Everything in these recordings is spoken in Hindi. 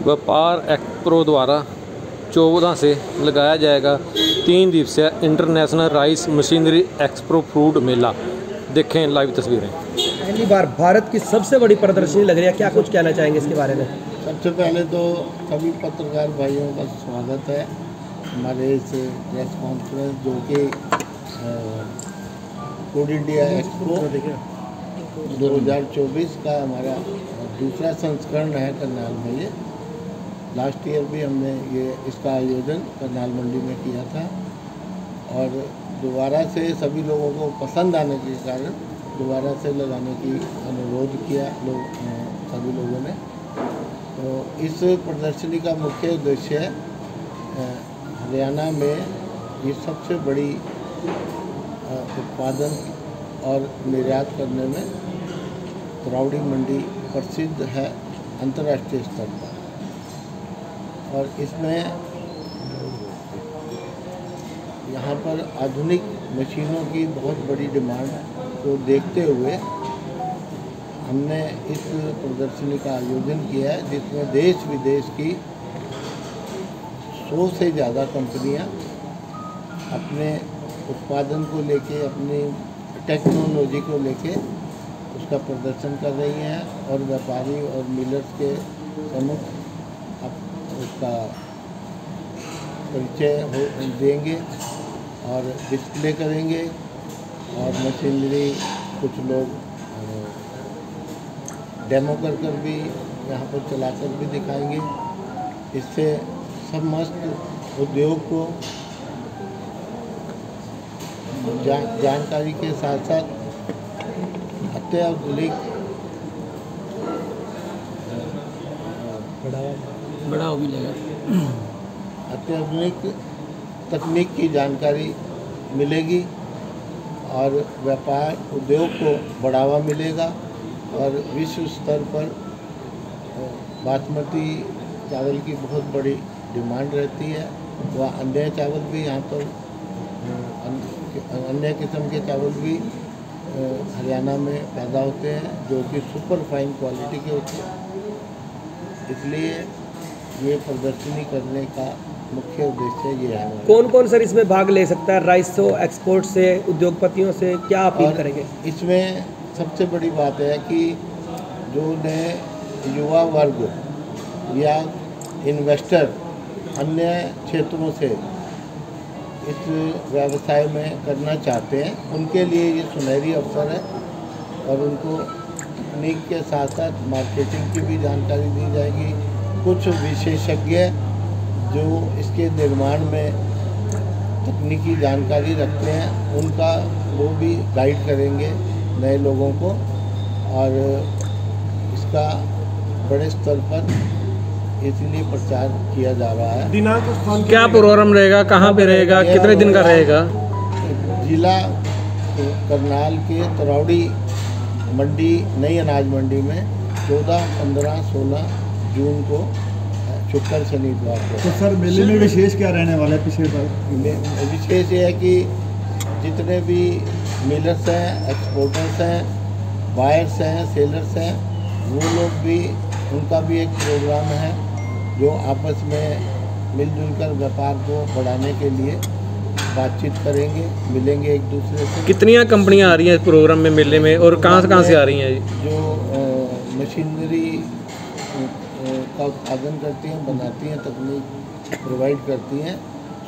व्यापार एक्सप्रो द्वारा 14 से लगाया जाएगा 3 दिवसीय international rice machinery expo food मेला। देखें लाइव तस्वीरें। पहली बार भारत की सबसे बड़ी प्रदर्शनी लग रही है, क्या कुछ कहना चाहेंगे इसके बारे में? सबसे पहले तो सभी पत्रकार भाइयों का स्वागत है हमारे इस प्रेस कॉन्फ्रेंस जो कि फूड इंडिया एक्सपो 2024 का हमारा दूसरा संस्करण है करनाल में। ये लास्ट ईयर भी हमने इसका आयोजन करनाल मंडी में किया था और दोबारा से सभी लोगों को पसंद आने के कारण दोबारा से लगाने की अनुरोध किया सभी लोगों ने। तो इस प्रदर्शनी का मुख्य उद्देश्य है हरियाणा में ये सबसे बड़ी उत्पादन और निर्यात करने में तरावड़ी मंडी प्रसिद्ध है अंतर्राष्ट्रीय स्तर पर, और इसमें यहाँ पर आधुनिक मशीनों की बहुत बड़ी डिमांड को देखते हुए हमने इस प्रदर्शनी का आयोजन किया है, जिसमें देश विदेश की 100 से ज़्यादा कंपनियाँ अपने उत्पादन को लेके, अपनी टेक्नोलॉजी को लेके उसका प्रदर्शन कर रही हैं और व्यापारी और मिलर्स के सम्मुख उसका परिचय देंगे और डिस्प्ले करेंगे और मशीनरी कुछ लोग डेमो कर भी यहाँ पर चलाकर भी दिखाएंगे। इससे समस्त उद्योग को जानकारी के साथ साथ अत्याधुनिक बढ़ावा मिलेगा, अत्याधुनिक तकनीक की जानकारी मिलेगी और व्यापार उद्योग को बढ़ावा मिलेगा और विश्व स्तर पर बासमती चावल की बहुत बड़ी डिमांड रहती है। वह अन्य चावल भी यहाँ पर अन्य किस्म के चावल भी हरियाणा में पैदा होते हैं जो कि सुपर फाइन क्वालिटी के होते हैं। इसलिए ये प्रदर्शनी करने का मुख्य उद्देश्य ये है। कौन कौन सर इसमें भाग ले सकता है? राइस से, एक्सपोर्ट से, उद्योगपतियों से क्या अपील करेंगे? इसमें सबसे बड़ी बात है कि जो नए युवा वर्ग या इन्वेस्टर अन्य क्षेत्रों से इस व्यवसाय में करना चाहते हैं, उनके लिए ये सुनहरी अवसर है और उनको तकनीक के साथ साथ मार्केटिंग की भी जानकारी दी जाएगी। कुछ विशेषज्ञ जो इसके निर्माण में तकनीकी जानकारी रखते हैं उनका वो भी गाइड करेंगे नए लोगों को, और इसका बड़े स्तर पर इसलिए प्रचार किया जा रहा है। दिनांक क्या प्रोग्राम रहेगा, कहाँ पे रहेगा, कितने दिन का रहेगा? जिला करनाल के तरावड़ी मंडी, नई अनाज मंडी में 14, 15, 16 जून को शुक्र शनिवार को। तो सर मेले में विशेष क्या रहने वाला है? पिछले बार विशेष ये है कि जितने भी मिलर्स हैं, एक्सपोर्टर्स हैं, बायर्स हैं, सेलर्स हैं, वो लोग भी, उनका भी एक प्रोग्राम है जो आपस में मिलजुल कर व्यापार को बढ़ाने के लिए बातचीत करेंगे, मिलेंगे एक दूसरे से। कितनी कंपनियां आ रही हैं इस प्रोग्राम में, मेले में, और कहाँ से आ रही हैं? जो मशीनरी का उत्पादन करती हैं, बनाती हैं, तकनीक प्रोवाइड करती हैं,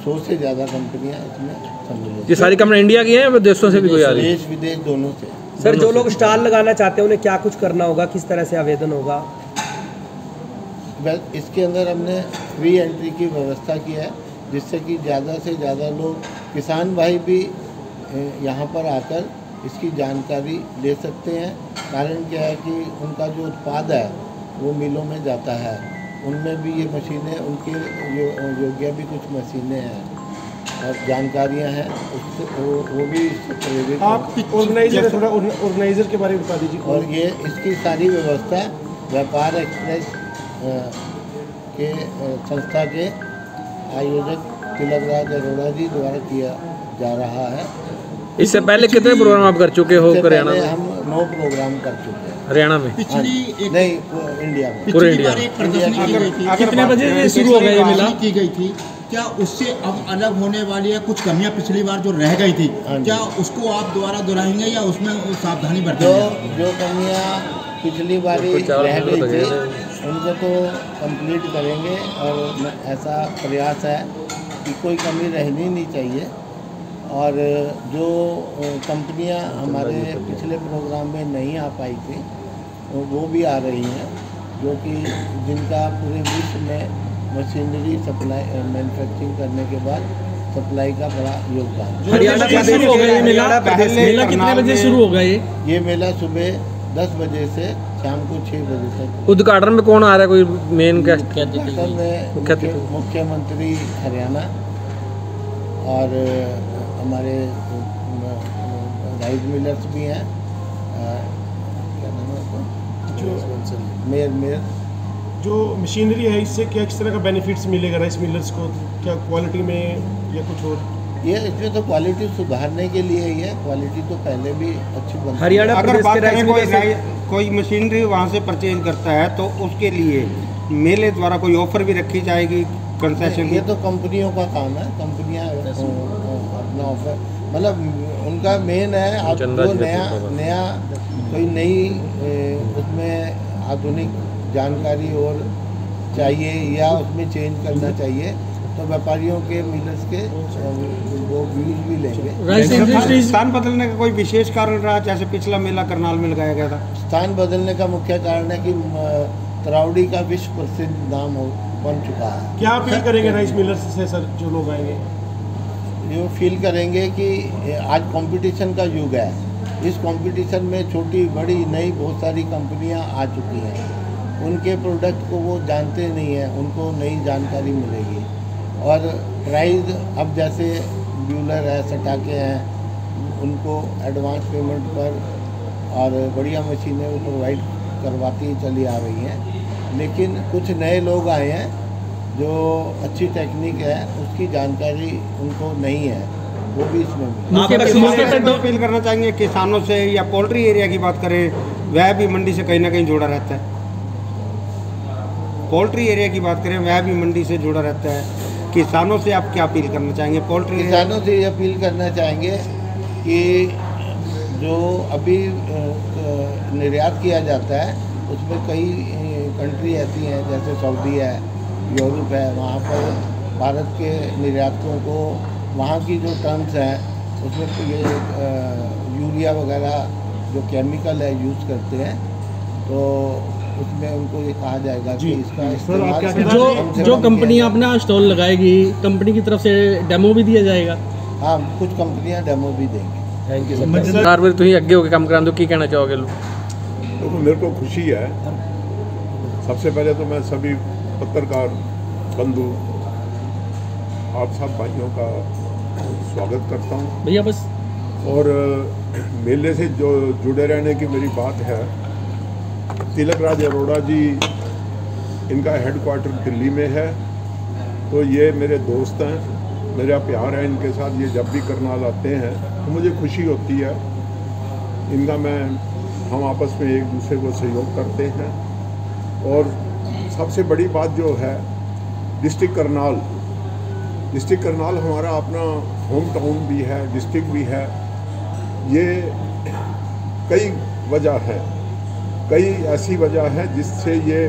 100 से ज़्यादा कंपनियां इसमें सम्मिलित। ये सारी कंपनी इंडिया की हैं या विदेशों से भी कोई आ रही है? देश विदेश दोनों से। सर जो लोग स्टॉल लगाना चाहते हैं उन्हें क्या कुछ करना होगा, किस तरह से आवेदन होगा? इसके अंदर हमने फ्री एंट्री की व्यवस्था की है, जिससे कि ज़्यादा से ज़्यादा लोग, किसान भाई भी यहाँ पर आकर इसकी जानकारी ले सकते हैं। कारण क्या है कि उनका जो उत्पाद है वो मिलों में जाता है, उनमें भी ये मशीनें, उनके योग्य भी कुछ मशीनें हैं और जानकारियाँ हैं, उससे वो भी इससे प्रेरित। आप ऑर्गेनाइजर, थोड़ा ऑर्गेनाइजर के बारे में बता दीजिए। और ये इसकी सारी व्यवस्था व्यापार एक्सप्रेस के संस्था के आयोजक तिलकराज अरोड़ा जी द्वारा किया जा रहा है। इससे पहले कितने प्रोग्राम आप कर चुके हो हरियाणा में? हम 9 प्रोग्राम कर चुके हैं। हरियाणा में? पिछली नहीं, इंडिया में। पूरे इंडिया बार एक प्रदर्शनी की गई थी। कितने बजे से शुरू हो गया ये मेला? की गई थी, क्या उससे अब अलग होने वाली है? कुछ कमियां पिछली बार जो रह गई थी, क्या उसको आप दोबारा दोहराएंगे या उसमें सावधानी बरतेंगे? जो कमियां पिछली बार रह गई थी उनको तो कंप्लीट करेंगे, और ऐसा प्रयास है कि कोई कमी रहनी नहीं चाहिए। और जो कंपनियां हमारे पिछले प्रोग्राम में नहीं आ पाई थी वो भी आ रही हैं, जो कि जिनका पूरे विश्व में मशीनरी सप्लाई मैन्युफैक्चरिंग करने के बाद सप्लाई का बड़ा योगदान है। हरियाणा शुरू हो गया ये मेला? मेला कितने बजे शुरू होगा ये मेला सुबह 10 बजे से शाम को 6 बजे तक। उद्घाटन में कौन आ रहा है, कोई मेन गेस्ट? उद्घाटन में मुख्यमंत्री हरियाणा और हमारे राइस मिलर्स भी हैं, क्या नाम है उसका, मेयर जो मशीनरी है इससे क्या किस तरह का बेनिफिट्स मिलेगा राइस मिलर्स को? क्या क्वालिटी में या कुछ और? ये इसमें तो क्वालिटी सुधारने के लिए ही है, क्वालिटी तो पहले भी अच्छी बनती है। हरियाणा अगर बात करें कोई मशीनरी वहाँ से परचेज करता है तो उसके लिए मेले द्वारा कोई ऑफर भी रखी जाएगी, कंसेशन? ये तो कंपनियों का काम है, कंपनियां अपना ऑफर, मतलब उनका मेन है। आप जो नया कोई नई उसमें आधुनिक जानकारी और चाहिए या उसमें चेंज करना चाहिए तो व्यापारियों के मिलर्स के वो व्यूज भी लेंगे। स्थान बदलने का कोई विशेष कारण रहा, जैसे पिछला मेला करनाल में लगाया गया था? स्थान बदलने का मुख्य कारण है कि तरावड़ी का विश्व प्रसिद्ध नाम बन चुका है। क्या अपील करेंगे राइस मिलर्स से सर, जो लोग आएंगे? ये फील करेंगे कि आज कंपटीशन का युग है, इस कंपटीशन में छोटी बड़ी नई बहुत सारी कंपनियां आ चुकी हैं, उनके प्रोडक्ट को वो जानते नहीं हैं, उनको नई जानकारी मिलेगी। और प्राइस अब जैसे ब्यूलर है, सटाके हैं, उनको एडवांस पेमेंट पर और बढ़िया मशीनें वो प्रोवाइड करवाती चली आ रही हैं। लेकिन कुछ नए लोग आए हैं जो अच्छी टेक्निक है उसकी जानकारी उनको नहीं है, वो भी इसमें अपील करना चाहेंगे किसानों से, या पोल्ट्री एरिया की बात करें वह भी मंडी से कहीं ना कहीं जुड़ा रहता है? पोल्ट्री एरिया की बात करें वह भी मंडी से जुड़ा रहता है, किसानों से आप क्या अपील करना चाहेंगे? पोल्ट्री किसानों से ये अपील करना चाहेंगे कि जो अभी निर्यात किया जाता है उसमें कई कंट्री ऐसी हैं जैसे सऊदी है, यूरोप है, वहाँ पर भारत के निर्यातकों को वहाँ की जो टर्म्स हैं उसमें ये यूरिया वगैरह जो केमिकल है यूज़ करते हैं, तो उसमें उनको ये कहा जाएगा कि इसका इस्तेमाल जो कंपनियां अपना स्टॉल लगाएगी कंपनी की तरफ से डेमो भी दिया जाएगा? हाँ, कुछ कंपनियां डेमो भी देंगी। Thank you sir. तुम अगे होकर काम करा, की कहना चाहोगे? तो मेरे को खुशी है, सबसे पहले तो मैं सभी पत्रकार बंधु आप सब भाइयों का स्वागत करता हूँ भैया बस। और मेले से जो जुड़े रहने की मेरी बात है, तिलक राज अरोड़ा जी, इनका हेडक्वार्टर दिल्ली में है, तो ये मेरे दोस्त हैं, मेरा प्यार है इनके साथ। ये जब भी करनाल आते हैं तो मुझे खुशी होती है, इनका हम आपस में एक दूसरे को सहयोग करते हैं। और सबसे बड़ी बात जो है, डिस्ट्रिक्ट करनाल हमारा अपना होम टाउन भी है, डिस्ट्रिक्ट भी है। ये कई वजह है, कई ऐसी वजह है जिससे ये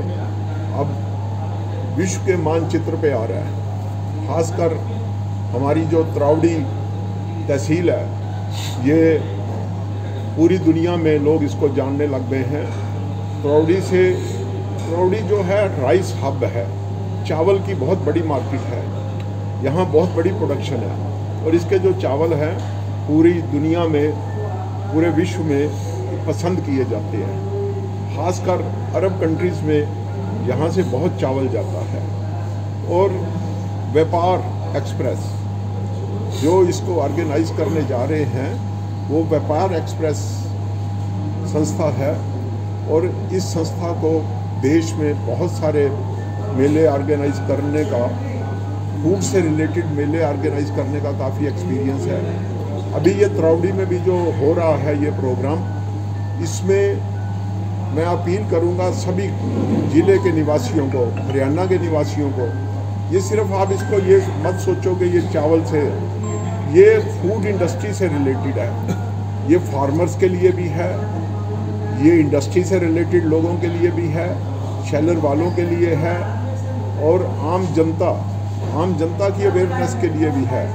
अब विश्व के मानचित्र पे आ रहा है। खासकर हमारी जो तरावड़ी तहसील है, ये पूरी दुनिया में लोग इसको जानने लग गए हैं। तरावड़ी जो है राइस हब है, चावल की बहुत बड़ी मार्केट है, यहाँ बहुत बड़ी प्रोडक्शन है, और इसके जो चावल हैं पूरी दुनिया में, पूरे विश्व में पसंद किए जाते हैं। खासकर अरब कंट्रीज़ में यहाँ से बहुत चावल जाता है। और व्यापार एक्सप्रेस जो इसको ऑर्गेनाइज करने जा रहे हैं, वो व्यापार एक्सप्रेस संस्था है, और इस संस्था को देश में बहुत सारे मेले ऑर्गेनाइज करने का, फूड से रिलेटेड मेले ऑर्गेनाइज करने का काफ़ी एक्सपीरियंस है। अभी ये तरावड़ी में भी जो हो रहा है ये प्रोग्राम, इसमें मैं अपील करूंगा सभी ज़िले के निवासियों को, हरियाणा के निवासियों को, ये सिर्फ आप इसको ये मत सोचो कि ये चावल से, ये फूड इंडस्ट्री से रिलेटेड है, ये फार्मर्स के लिए भी है, ये इंडस्ट्री से रिलेटेड लोगों के लिए भी है, शेलर वालों के लिए है, और आम जनता की अवेयरनेस के लिए भी है।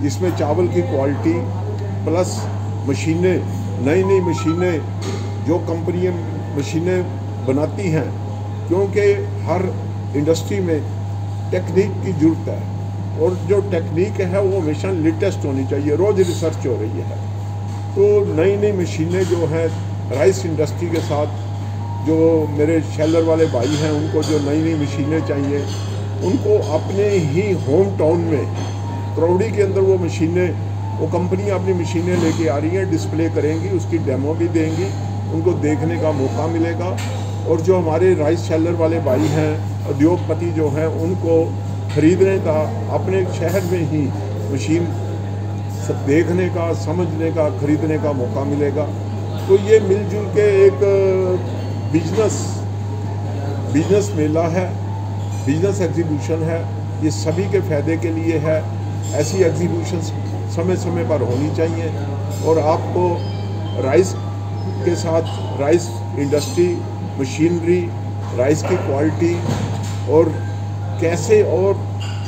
इसमें चावल की क्वालिटी प्लस मशीनें, नई मशीनें जो कंपनियां मशीनें बनाती हैं, क्योंकि हर इंडस्ट्री में टेक्निक की ज़रूरत है, और जो टेक्निक है वो हमेशा लेटेस्ट होनी चाहिए, रोज़ रिसर्च हो रही है। तो नई मशीनें जो हैं राइस इंडस्ट्री के साथ, जो मेरे शेलर वाले भाई हैं उनको जो नई मशीनें चाहिए, उनको अपने ही होम टाउन में करौड़ी के अंदर वो मशीनें, वो कंपनी अपनी मशीनें लेके आ रही हैं, डिस्प्ले करेंगी, उसकी डेमो भी देंगी, उनको देखने का मौका मिलेगा। और जो हमारे राइस शेलर वाले भाई हैं, उद्योगपति जो हैं, उनको खरीदने का, अपने शहर में ही मशीन देखने का, समझने का, खरीदने का मौका मिलेगा। तो ये मिलजुल के एक बिजनेस मेला है, बिजनेस एग्जीबिशन है, ये सभी के फ़ायदे के लिए है। ऐसी एग्जीबिशन समय समय पर होनी चाहिए, और आपको राइस के साथ राइस इंडस्ट्री, मशीनरी, राइस की क्वालिटी, और कैसे और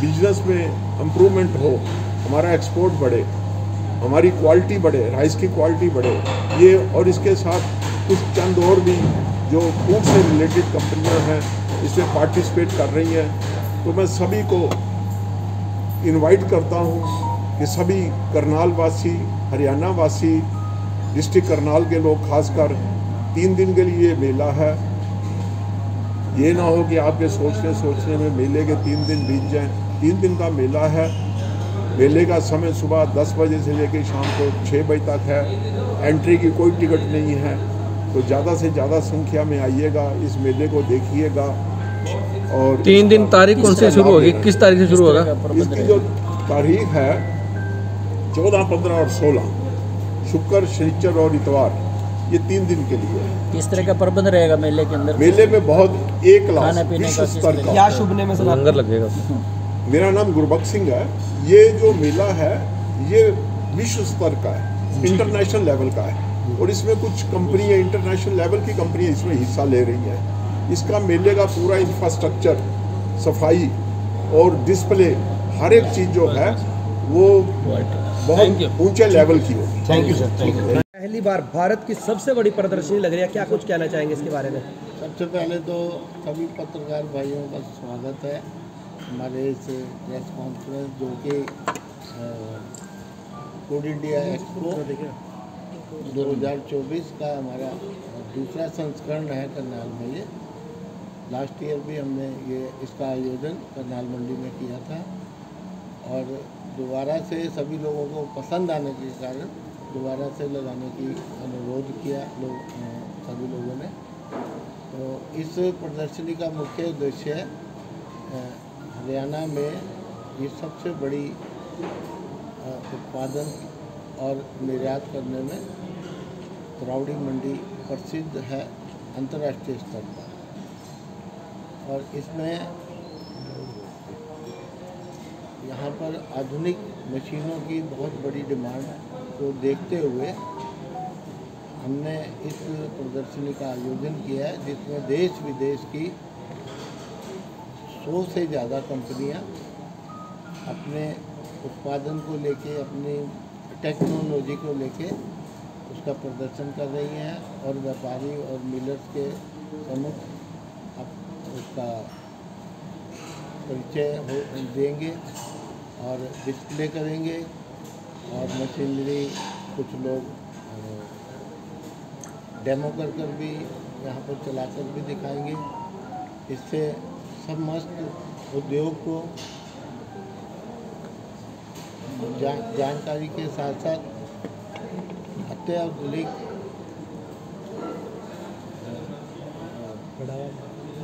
बिजनेस में इम्प्रूवमेंट हो, हमारा एक्सपोर्ट बढ़े, हमारी क्वालिटी बढ़े, राइस की क्वालिटी बढ़े, ये और इसके साथ कुछ चंद और भी जो फूड से रिलेटेड कंपनियां हैं इसमें पार्टिसिपेट कर रही हैं। तो मैं सभी को इनवाइट करता हूं कि सभी करनाल वासी, हरियाणा वासी, डिस्ट्रिक्ट करनाल के लोग खासकर 3 दिन के लिए मेला है। ये ना हो कि आपके सोचने में मेले के 3 दिन बीत जाएं। 3 दिन का मेला है। मेले का समय सुबह 10 बजे से लेकर शाम को 6 बजे तक है। एंट्री की कोई टिकट नहीं है, तो ज़्यादा से ज़्यादा संख्या में आइएगा, इस मेले को देखिएगा। और 3 दिन तारीख कौन से शुरू होगी, किस तारीख से शुरू होगा? इसकी जो तारीख है 14, 15 और 16, शुक्र, शनिचर और इतवार, ये 3 दिन के लिए है। किस तरह का प्रबंध रहेगा मेले के अंदर? मेले में बहुत एक क्लास विश्व स्तर का क्या शुभ ने में लंगर लगेगा। मेरा नाम गुरबख्श सिंह है। ये जो मेला है ये विश्व स्तर का है, इंटरनेशनल लेवल का है, और इसमें कुछ कंपनियां, इंटरनेशनल लेवल की कंपनियां इसमें हिस्सा ले रही हैं। इसका मेले का पूरा इंफ्रास्ट्रक्चर, सफाई और डिस्प्ले, हर एक चीज़ जो है वो बहुत ऊंचे लेवल की होगी। Thank you sir. पहली बार भारत की सबसे बड़ी प्रदर्शनी लग रही है, क्या कुछ कहना चाहेंगे इसके बारे में? सबसे पहले तो सभी पत्रकार भाइयों का स्वागत है हमारे इस प्रेस कॉन्फ्रेंस, जो कि फूड इंडिया एक्सपो 2024 का हमारा दूसरा संस्करण है करनाल में। ये लास्ट ईयर भी हमने इसका आयोजन करनाल मंडी में किया था, और दोबारा से सभी लोगों को पसंद आने के कारण दोबारा से लगाने की अनुरोध किया सभी लोगों ने। तो इस प्रदर्शनी का मुख्य उद्देश्य है हरियाणा में ये सबसे बड़ी उत्पादन और निर्यात करने में करौड़ी मंडी प्रसिद्ध है अंतर्राष्ट्रीय स्तर पर, और इसमें यहाँ पर आधुनिक मशीनों की बहुत बड़ी डिमांड को देखते हुए हमने इस प्रदर्शनी का आयोजन किया है, जिसमें देश विदेश की 100 से ज़्यादा कंपनियाँ अपने उत्पादन को लेके, अपनी टेक्नोलॉजी को लेके उसका प्रदर्शन कर रही हैं, और व्यापारी और मिलर्स के सम्मुख अब उसका परिचय देंगे और डिस्प्ले करेंगे, और मशीनरी कुछ लोग डेमो कर भी यहाँ पर चलाकर भी दिखाएंगे। इससे समस्त उद्योग को जानकारी के साथ साथ अत्याधुनिक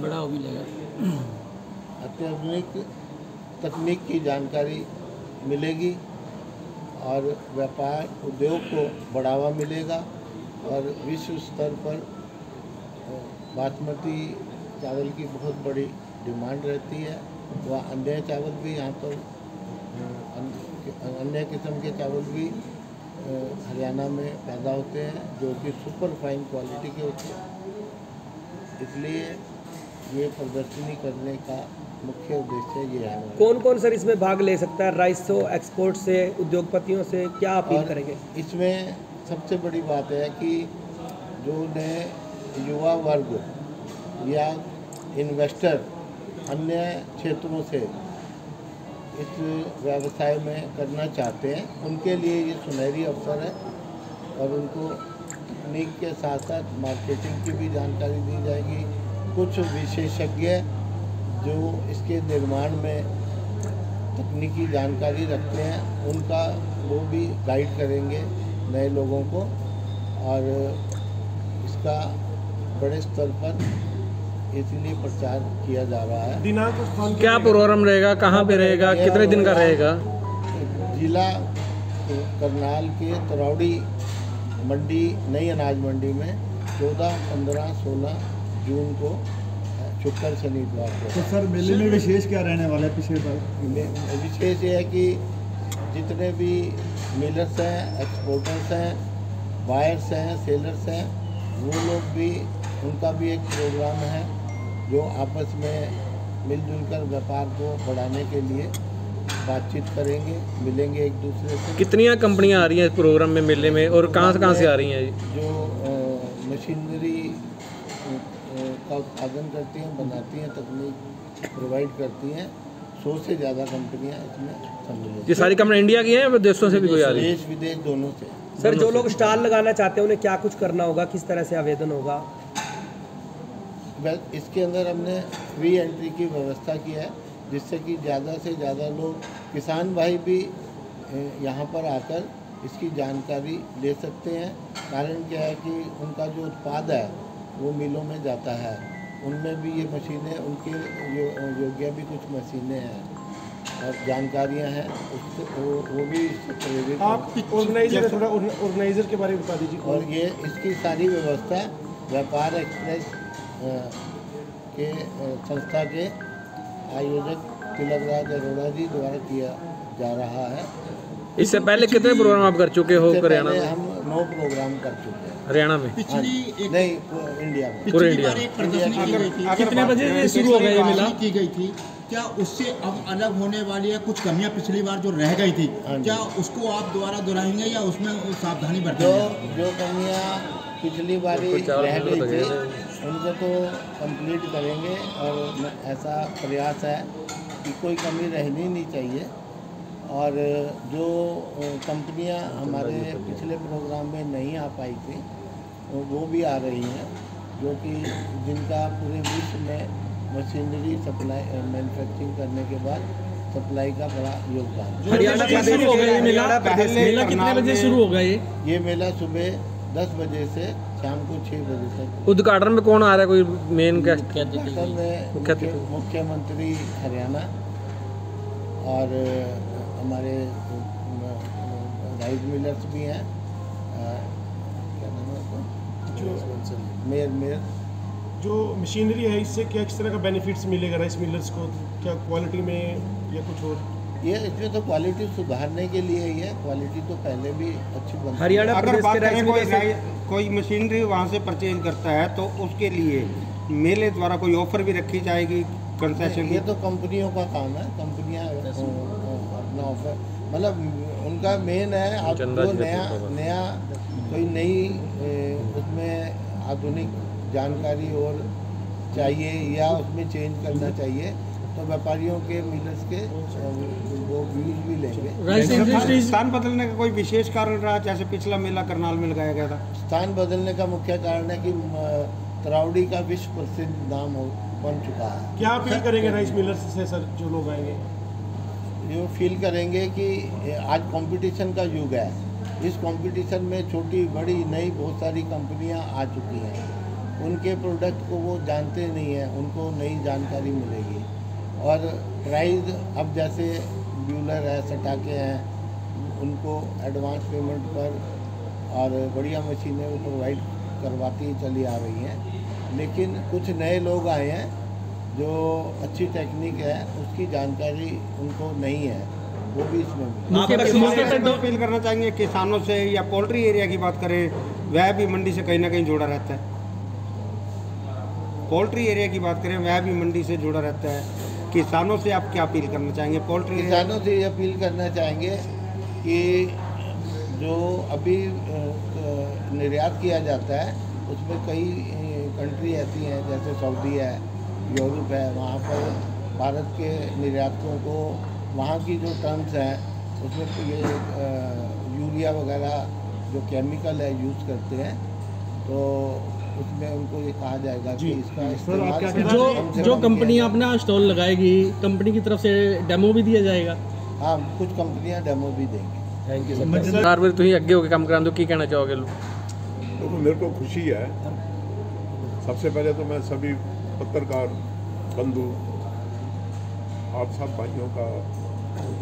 बढ़ावा मिलेगा, अत्याधुनिक तकनीक की जानकारी मिलेगी, और व्यापार उद्योग को बढ़ावा मिलेगा, और विश्व स्तर पर बासमती चावल की बहुत बड़ी डिमांड रहती है। वह अन्य चावल भी यहाँ पर अन्य किस्म के चावल भी हरियाणा में पैदा होते हैं जो कि सुपर फाइन क्वालिटी के होते हैं। इसलिए ये प्रदर्शनी करने का मुख्य उद्देश्य ये है। कौन कौन सर इसमें भाग ले सकता है? राइस से, एक्सपोर्ट से, उद्योगपतियों से क्या अपील करेंगे? इसमें सबसे बड़ी बात है कि जो नए युवा वर्ग या इन्वेस्टर अन्य क्षेत्रों से इस व्यवसाय में करना चाहते हैं, उनके लिए ये सुनहरी अवसर है और उनको तकनीक के साथ साथ मार्केटिंग की भी जानकारी दी जाएगी। कुछ विशेषज्ञ जो इसके निर्माण में तकनीकी जानकारी रखते हैं उनका वो भी गाइड करेंगे नए लोगों को और इसका बड़े स्तर पर इसलिए प्रचार किया जा रहा है। दिनांक स्थान क्या प्रोग्राम रहेगा, कहाँ पे रहेगा, कितने दिन का रहेगा? जिला करनाल के तरौड़ी मंडी, नई अनाज मंडी में 14, 15, 16 जून को शुक्र शनिवार को। तो सर मेले में विशेष क्या रहने वाला है पिछले बार? विशेष ये है कि जितने भी मिलर्स हैं, एक्सपोर्टर्स हैं, बायर्स हैं, सेलर्स हैं, वो लोग भी, उनका भी एक प्रोग्राम है जो आपस में मिलजुल कर व्यापार को बढ़ाने के लिए बातचीत करेंगे, मिलेंगे एक दूसरे से। कितनी कंपनियां आ रही हैं इस प्रोग्राम में, मेले में, और कहाँ से आ रही हैं? जो मशीनरी का उत्पादन करती हैं, बनाती हैं, तकनीक प्रोवाइड करती हैं, 100 से ज़्यादा कंपनियां इसमें सम्मिलित। ये सारी कंपनी इंडिया की हैं या विदेशों से भी कोई आ रही है? देश विदेश दोनों से। सर जो लोग स्टॉल लगाना चाहते हैं उन्हें क्या कुछ करना होगा, किस तरह से आवेदन होगा? इसके अंदर हमने फ्री एंट्री की व्यवस्था की है जिससे कि ज़्यादा से ज़्यादा लोग, किसान भाई भी यहाँ पर आकर इसकी जानकारी ले सकते हैं। कारण क्या है कि उनका जो उत्पाद है वो मिलों में जाता है, उनमें भी ये मशीनें, उनके योग्य भी कुछ मशीनें हैं और जानकारियाँ हैं, उससे वो भी इससे प्रेरित। आप ऑर्गेनाइजर, थोड़ा ऑर्गेनाइजर के बारे में बता दीजिए। और ये इसकी सारी व्यवस्था व्यापार एक्सप्रेस के संस्था के आयोजक तिलकराज अरोड़ा जी द्वारा किया जा रहा है। इससे पहले कितने प्रोग्राम आप कर चुके हो हरियाणा में? हम 9 प्रोग्राम कर चुके हैं हरियाणा में। पिछली नहीं, इंडिया में। पूरे इंडिया बार एक प्रदर्शनी की गई थी। कितने बजे से शुरू हो गया ये मेला? की गई थी, क्या उससे अब अलग होने वाली है? कुछ कमियां पिछली बार जो रह गई थी, क्या उसको आप दोबारा दोहराएंगे या उसमें सावधानी बरतेंगे? जो कमियां पिछली बार रह गई थी उनको तो कंप्लीट करेंगे और ऐसा प्रयास है कि कोई कमी रहनी नहीं चाहिए। और जो कंपनियां हमारे पिछले प्रोग्राम में नहीं आ पाई थी वो भी आ रही हैं, जो कि जिनका पूरे विश्व में मशीनरी सप्लाई मैन्युफैक्चरिंग करने के बाद सप्लाई का बड़ा योगदान। हरियाणा शुरू हो गया ये मेला? मेला कितने बजे शुरू होगा ये? मेला सुबह 10 बजे से शाम को 6 बजे तक। उद्घाटन में कौन आ रहा है, कोई मेन गेस्ट? मुख्यमंत्री हरियाणा और हमारे राइस मिलर्स भी हैं, क्या नाम है उसका, मेयर। जो मशीनरी है इससे क्या किस तरह का बेनिफिट्स मिलेगा राइस मिलर्स को? क्या क्वालिटी में या कुछ और? ये इसमें तो क्वालिटी सुधारने के लिए ही है, क्वालिटी तो पहले भी अच्छी बनती है। हरियाणा अगर बात करें कोई मशीनरी वहाँ से परचेज करता है तो उसके लिए मेले द्वारा कोई ऑफर भी रखी जाएगी, कंसेशन? ये तो कंपनियों का काम है, कंपनियां अपना ऑफर, मतलब उनका मेन है। आप जो नया कोई नई उसमें आधुनिक जानकारी और चाहिए या उसमें चेंज करना चाहिए तो व्यापारियों के मिलर्स के वो व्यूज भी लेंगे। स्थान बदलने का कोई विशेष कारण रहा, जैसे पिछला मेला करनाल में लगाया गया था? स्थान बदलने का मुख्य कारण है कि तरौड़ी का विश्व प्रसिद्ध नाम बन चुका है। क्या अपील करेंगे राइस मिलर्स से सर, जो लोग आएंगे? ये फील करेंगे कि आज कंपटीशन का युग है, इस कंपटीशन में छोटी बड़ी नई बहुत सारी कंपनियां आ चुकी हैं, उनके प्रोडक्ट को वो जानते नहीं हैं, उनको नई जानकारी मिलेगी। और प्राइस अब जैसे ब्यूलर है, सटाके हैं, उनको एडवांस पेमेंट पर और बढ़िया मशीनें वो प्रोवाइड करवाती चली आ रही हैं। लेकिन कुछ नए लोग आए हैं जो अच्छी टेक्निक है उसकी जानकारी उनको नहीं है, वो भी इसमें अपील करना चाहेंगे किसानों से, या पोल्ट्री एरिया की बात करें वह भी मंडी से कहीं ना कहीं जुड़ा रहता है। पोल्ट्री एरिया की बात करें वह भी मंडी से जुड़ा रहता है। किसानों से आप क्या अपील करना चाहेंगे? पोल्ट्री किसानों से ये अपील करना चाहेंगे कि जो अभी निर्यात किया जाता है उसमें कई कंट्री ऐसी हैं जैसे सऊदी है, यूरोप है, वहाँ पर भारत के निर्यातकों को वहाँ की जो टर्म्स हैं उसमें ये यूरिया वगैरह जो केमिकल है यूज़ करते हैं, तो उसमें उनको ये कहा जाएगा कि इसका इस्तेमाल जो कंपनी अपना स्टॉल लगाएगी कंपनी की तरफ से डेमो भी दिया जाएगा। हाँ, कुछ कंपनियां डेमो भी देंगी। Thank you sir. हर बार तुम अगे होकर काम करा दो, की कहना चाहोगे? देखो, मेरे को खुशी है। सबसे पहले तो मैं सभी पत्रकार बंधु आप सब भाइयों का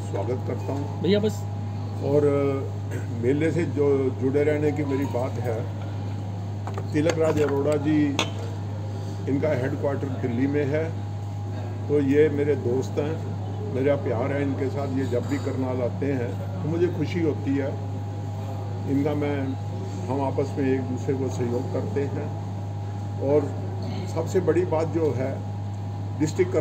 स्वागत करता हूँ भैया बस। और मेले से जो जुड़े रहने की मेरी बात है, तिलक राज अरोड़ा जी, इनका हेडक्वार्टर दिल्ली में है, तो ये मेरे दोस्त हैं, मेरा प्यार है इनके साथ। ये जब भी करनाल आते हैं तो मुझे खुशी होती है। हम आपस में एक दूसरे को सहयोग करते हैं। और सबसे बड़ी बात जो है, डिस्ट्रिक्ट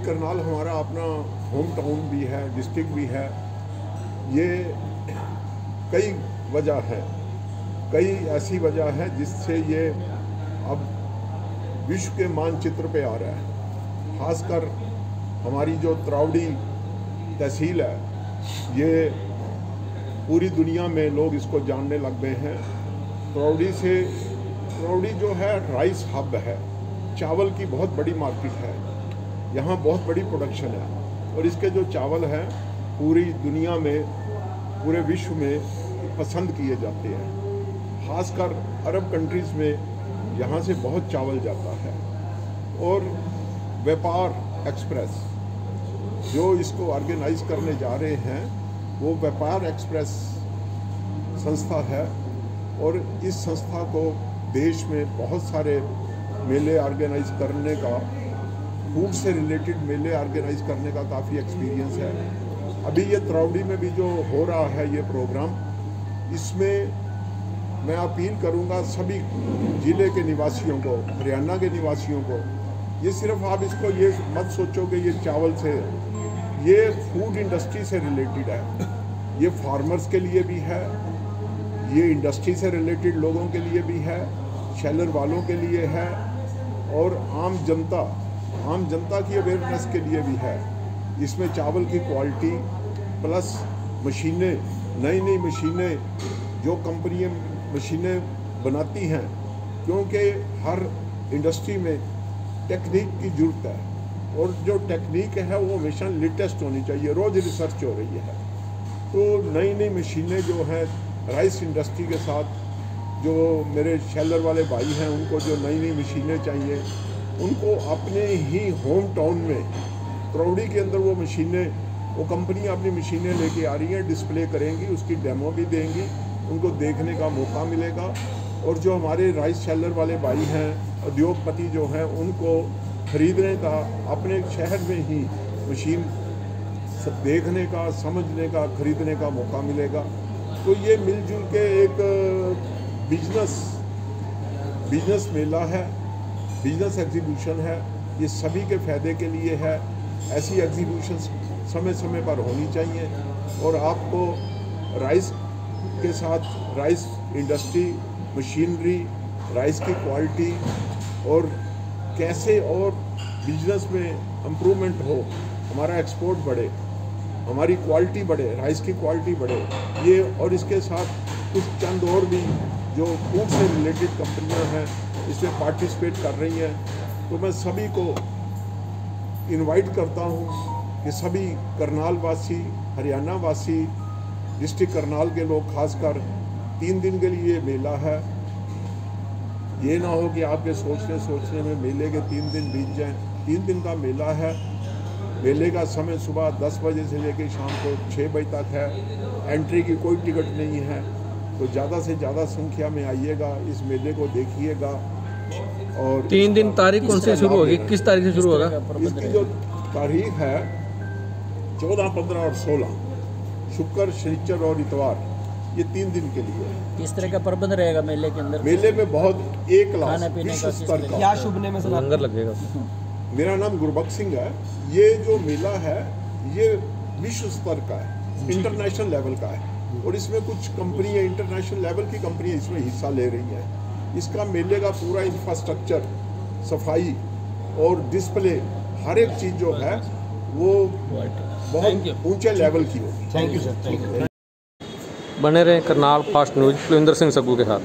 करनाल हमारा अपना होम टाउन भी है, डिस्ट्रिक्ट भी है। ये कई वजह है, कई ऐसी वजह है जिससे ये अब विश्व के मानचित्र पे आ रहा है। खासकर हमारी जो त्रावड़ी तहसील है, ये पूरी दुनिया में लोग इसको जानने लग गए हैं। त्रावड़ी जो है राइस हब है, चावल की बहुत बड़ी मार्केट है, यहाँ बहुत बड़ी प्रोडक्शन है। और इसके जो चावल हैं पूरी दुनिया में, पूरे विश्व में पसंद किए जाते हैं। खासकर अरब कंट्रीज़ में यहाँ से बहुत चावल जाता है। और व्यापार एक्सप्रेस जो इसको ऑर्गेनाइज करने जा रहे हैं, वो व्यापार एक्सप्रेस संस्था है। और इस संस्था को देश में बहुत सारे मेले ऑर्गेनाइज करने का, फूड से रिलेटेड मेले ऑर्गेनाइज करने का काफ़ी एक्सपीरियंस है। अभी ये त्रावड़ी में भी जो हो रहा है ये प्रोग्राम, इसमें मैं अपील करूंगा सभी ज़िले के निवासियों को, हरियाणा के निवासियों को, ये सिर्फ आप इसको ये मत सोचो कि ये चावल से, ये फूड इंडस्ट्री से रिलेटेड है। ये फार्मर्स के लिए भी है, ये इंडस्ट्री से रिलेटेड लोगों के लिए भी है, शेलर वालों के लिए है, और आम जनता की अवेयरनेस के लिए भी है। इसमें चावल की क्वालिटी प्लस मशीनें, नई मशीनें, जो कंपनियां मशीनें बनाती हैं, क्योंकि हर इंडस्ट्री में टेक्निक की ज़रूरत है, और जो टेक्निक है वो हमेशा लेटेस्ट होनी चाहिए। रोज़ रिसर्च हो रही है, तो नई मशीनें जो हैं राइस इंडस्ट्री के साथ, जो मेरे शेलर वाले भाई हैं उनको जो नई मशीनें चाहिए, उनको अपने ही होम टाउन में त्रावड़ी के अंदर वो मशीनें, वो कंपनियां अपनी मशीनें लेके आ रही हैं, डिस्प्ले करेंगी, उसकी डेमो भी देंगी, उनको देखने का मौका मिलेगा। और जो हमारे राइस शेलर वाले भाई हैं, उद्योगपति जो हैं, उनको खरीदने का, अपने शहर में ही मशीन देखने का, समझने का, खरीदने का मौका मिलेगा। तो ये मिलजुल के एक बिजनेस मेला है, बिजनेस एग्जीबिशन है, ये सभी के फ़ायदे के लिए है। ऐसी एग्जीबिशंस समय समय पर होनी चाहिए। और आपको राइस के साथ राइस इंडस्ट्री, मशीनरी, राइस की क्वालिटी, और कैसे और बिजनेस में इम्प्रूवमेंट हो, हमारा एक्सपोर्ट बढ़े, हमारी क्वालिटी बढ़े, राइस की क्वालिटी बढ़े, ये और इसके साथ कुछ चंद और भी जो फूड से रिलेटेड कंपनियां हैं इसमें पार्टिसिपेट कर रही हैं। तो मैं सभी को इनवाइट करता हूं कि सभी करनाल वासी, हरियाणा वासी, डिस्ट्रिक्ट करनाल के लोग खासकर 3 दिन के लिए मेला है। ये ना हो कि आपके सोचने में मेले के 3 दिन बीत जाएं। 3 दिन का मेला है। मेले का समय सुबह 10 बजे से लेकर शाम को 6 बजे तक है। एंट्री की कोई टिकट नहीं है, तो ज़्यादा से ज़्यादा संख्या में आइएगा, इस मेले को देखिएगा। और 3 दिन तारीख कौन से शुरू होगी, किस तारीख से शुरू होगा? इसकी जो तारीख है 14, 15 और 16, शुक्र, शनिचर और इतवार, ये 3 दिन के लिए। किस तरह का प्रबंध रहेगा मेले के अंदर? मेले में बहुत एक क्लास विश्व स्तर का क्या शुभ ने में लंगर लगेगा। मेरा नाम गुरबख्श सिंह है। ये जो मेला है ये विश्व स्तर का है, इंटरनेशनल लेवल का है और इसमें कुछ कंपनियां, इंटरनेशनल लेवल की कंपनियां इसमें हिस्सा ले रही हैं। इसका मेले का पूरा इंफ्रास्ट्रक्चर, सफाई और डिस्प्ले, हर एक चीज़ जो है वो बहुत ऊंचे लेवल की होगी। Thank you sir. बने रहें करनाल फास्ट न्यूज कुलविंदर सिंह सग्गू के साथ।